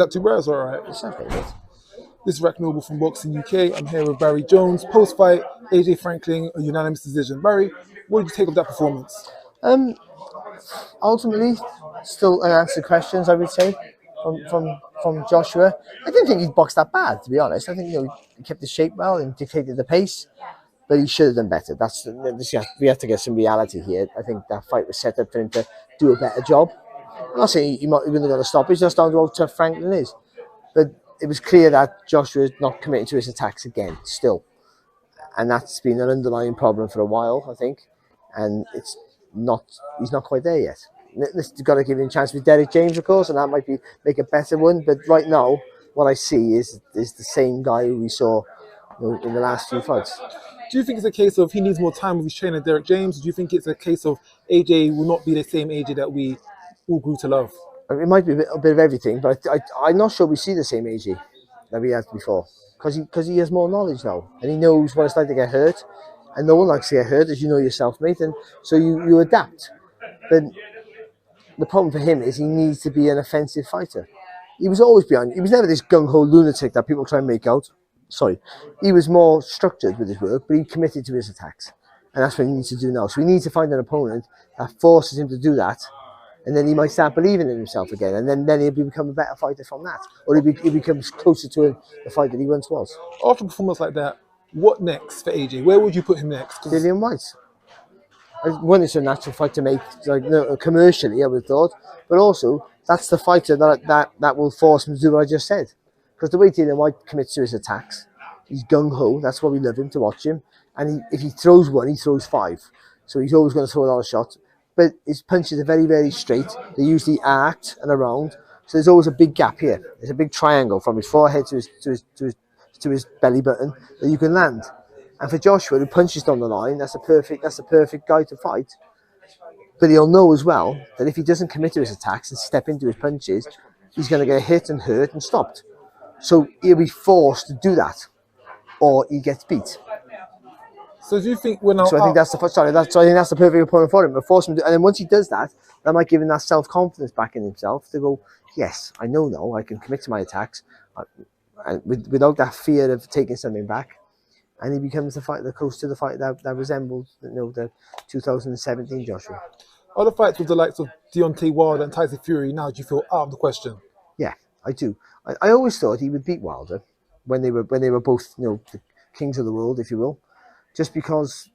that too, bro? It's all right. It's okay, mate. This is Rack Noble from Boxing UK. I'm here with Barry Jones. Post-fight, AJ Franklin, a unanimous decision. Barry, what did you take of that performance? Ultimately, still unanswered questions, I would say, from Joshua. I didn't think he boxed that bad, to be honest. I think he kept his shape well and dictated the pace, but he should have done better. We have to get some reality here. I think that fight was set up for him to do a better job. I'm not saying he wouldn't have got a stop. It's just down to how tough Franklin is. But it was clear that Joshua is not committing to his attacks again, still. And that's been an underlying problem for a while, I think. And he's not quite there yet. You've got to give him a chance with Derek James, of course, and that might make a better one. But right now, what I see is the same guy who we saw in the last few fights. Do you think it's a case of he needs more time with his trainer, Derek James? Or do you think it's a case of AJ will not be the same AJ that we all grew to love? It might be a bit of everything, but I'm not sure we see the same AJ that we had before. Because he has more knowledge now, and he knows what it's like to get hurt. And no one likes to get hurt, as you know yourself, mate. And so you adapt. But the problem for him is he needs to be an offensive fighter. He was always behind. He was never this gung-ho lunatic that people try and make out. Sorry. He was more structured with his work, but he committed to his attacks. And that's what he needs to do now. So we need to find an opponent that forces him to do that. And then he might start believing in himself again. And then he'll become a better fighter from that. Or he becomes closer to the fight that he once was. After a performance like that, what next for AJ? Where would you put him next? Dillian White. One, it's a natural fight to make, commercially, I would have thought. But also, that's the fighter that will force him to do what I just said. Because the way Dillian White commits to his attacks, he's gung-ho. That's why we love him, to watch him. And if he throws one, he throws five. So he's always going to throw a lot of shots. But his punches are very, very straight. They usually arc and around. So there's always a big gap here. There's a big triangle from his forehead to his belly button that you can land. And for Joshua, who punches down the line, that's a perfect guy to fight. But he'll know as well that if he doesn't commit to his attacks and step into his punches, he's going to get hit and hurt and stopped. So he'll be forced to do that, or he gets beat. So do you think we're now? So I think that's the perfect opponent for him. But force him to, and then once he does that, that might give him that self-confidence back in himself to go, yes, I know now I can commit to my attacks, without that fear of taking something back. And he becomes the fighter close to the fight that resembles, the 2017 Joshua. Other fights with the likes of Deontay Wilder and Tyson Fury, now do you feel out of the question? Yeah, I do. I always thought he would beat Wilder when they were both, the kings of the world, if you will. Just because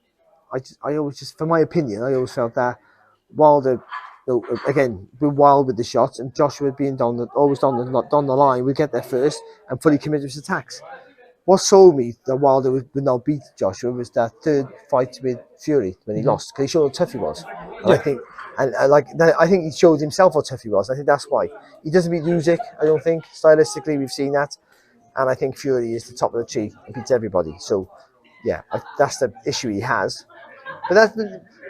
I always just, for my opinion, I always felt that Wilder, again, we're wild with the shots, and Joshua being always down the line, would get there first and fully commit to his attacks. What sold me that Wilder would not beat Joshua was that third fight with Fury when he lost, because he showed how tough he was. And I think he showed himself how tough he was. I think that's why he doesn't beat Usyk. I don't think stylistically we've seen that, and I think Fury is the top of the tree and beats everybody. So yeah, that's the issue he has. But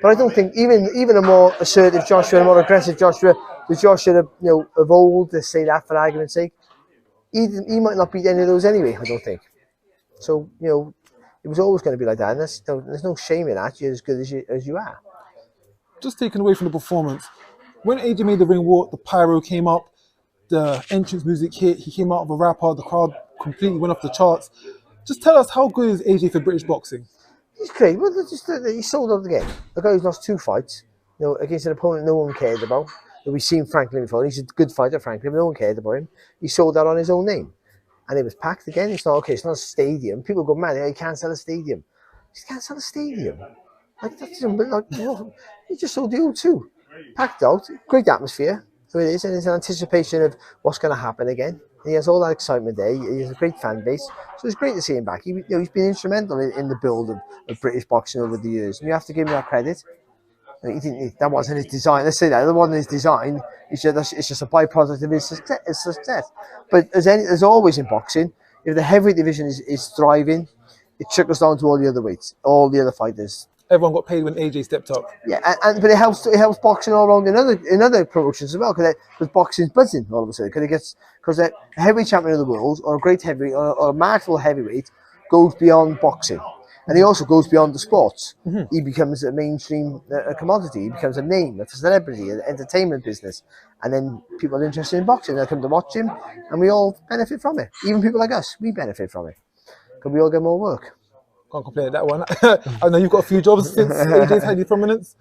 I don't think even a more assertive Joshua, a more aggressive Joshua, the Joshua of old, to say that for argument's sake, he might not beat any of those anyway. I don't think. So it was always going to be like that, and there's no shame in that. You're as good as you are. Just taken away from the performance, when AJ made the ring walk, the pyro came up, the entrance music hit, he came out of a rapper, the crowd completely went off the charts. Just tell us, how good is AJ for British boxing? He's great. Well, he sold out the game. The guy who's lost 2 fights, against an opponent no one cared about. We've seen Franklin before. He's a good fighter, Franklin, but no one cared about him. He sold out on his own name. And it was packed again. It's not it's not a stadium. People go, man, you can't sell a stadium. You can't sell a stadium. He just sold the O2. Packed out, great atmosphere. So it is, and it's an anticipation of what's going to happen again. And he has all that excitement there. He has a great fan base. So it's great to see him back. He's been instrumental in the build of British boxing over the years. And you have to give him that credit. That wasn't his design. Let's say that. That wasn't his design. It's just a byproduct of his success. But as always in boxing, if the heavyweight division is thriving, it trickles down to all the other weights, all the other fighters. Everyone got paid when AJ stepped up. Yeah, but it helps boxing all around in other promotions as well, because boxing's buzzing all of a sudden. Because a heavyweight champion of the world, or a great heavyweight, or a marketable heavyweight, goes beyond boxing. And he also goes beyond the sports. He becomes a mainstream commodity. He becomes a name, a celebrity, an entertainment business. And then people are interested in boxing. They come to watch him, and we all benefit from it. Even people like us, we benefit from it. Because we all get more work. Can't complain at that one. I know you've got a few jobs since AJ's had his prominence.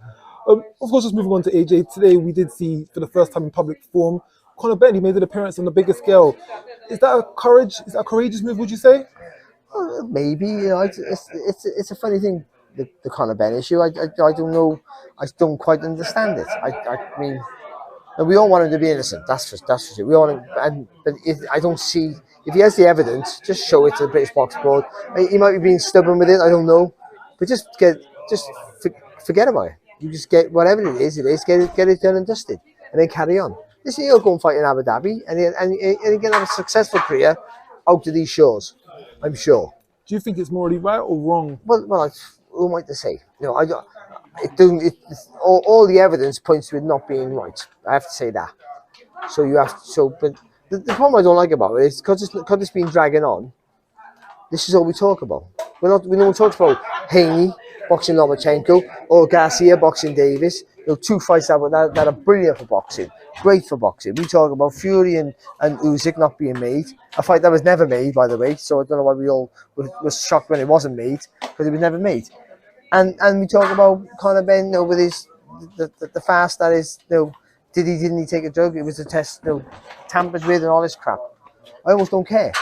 Of course, just moving on to AJ, today we did see, for the first time in public form, Conor Benn. He made an appearance on the bigger scale. Is that a courageous move, would you say? Maybe, you know, it's a funny thing, the Conor Benn issue. I don't know, I don't quite understand it. I mean, we all want him to be innocent. That's for sure. We all, but I don't see, if he has the evidence, just show it to the British Box Board. He might be being stubborn with it. I don't know, but just forget about it. You just get whatever it is. Get it done and dusted, and then carry on. This year, he'll go and fight in Abu Dhabi, and he can have a successful career out of these shows. I'm sure. Do you think it's morally right or wrong? Well, who am I to say? You know, I don't. It doesn't. All the evidence points to it not being right. I have to say that. So you have to. But the problem I don't like about it is because it's been dragging on. This is all we talk about. We don't talk about Haney boxing Lomachenko or Garcia boxing Davis. You know, two fights that are brilliant for boxing, great for boxing. We talk about Fury and Usyk not being made, a fight that was never made, by the way. So I don't know why we all were shocked when it wasn't made, because it was never made. And we talk about Conor Benn, you know, with his the Farce that is, you know, didn't he take a drug? It was a test, you know, tampered with and all this crap. I almost don't care.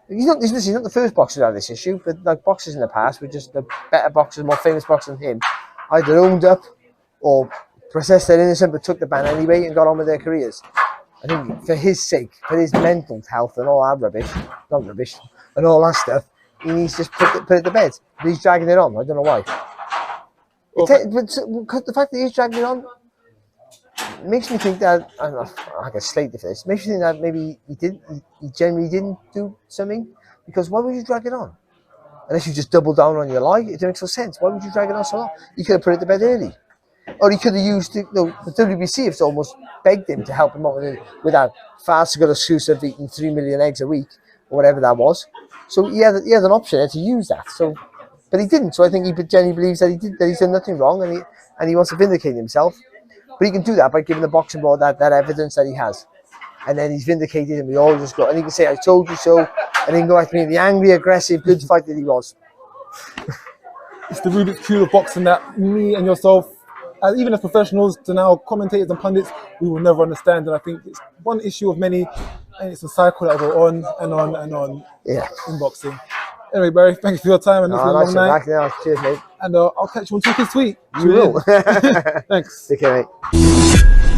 He's not the first boxer to have this issue, but like boxers in the past were just the better boxers, more famous boxers than him, either owned up or processed their innocent but took the ban anyway and got on with their careers. I think for his sake, for his mental health and all that rubbish, and all that stuff, he needs to just put it to bed. But he's dragging it on. I don't know why. But the fact that he's dragging it on makes me think that, I don't know, I get slated for this, makes me think that maybe he genuinely didn't do something, because why would you drag it on? Unless you just double down on your lie, it makes no sense. Why would you drag it on so long? You could have put it to bed early. Or he could have used, the WBC has almost begged him to help him out with that farcical excuse of eating 3 million eggs a week, or whatever that was. So he had an option there to use that. So, but he didn't. So I think he genuinely believes that he's done nothing wrong, and he wants to vindicate himself. But he can do that by giving the boxing board that evidence that he has. And then he's vindicated, and we all just go, and he can say, I told you so, and he can go back to being the angry, aggressive, good fight that he was. It's the Rubik's Cube of boxing that me and yourself, even as professionals, to now commentators and pundits, we will never understand. And I think it's one issue of many, and it's a cycle that will go on and on and on in boxing. Anyway, Barry, thank you for your time, and it's been a long night. Cheers, mate. And I'll catch you on Talking Sweet. You will. Thanks. Take care, mate.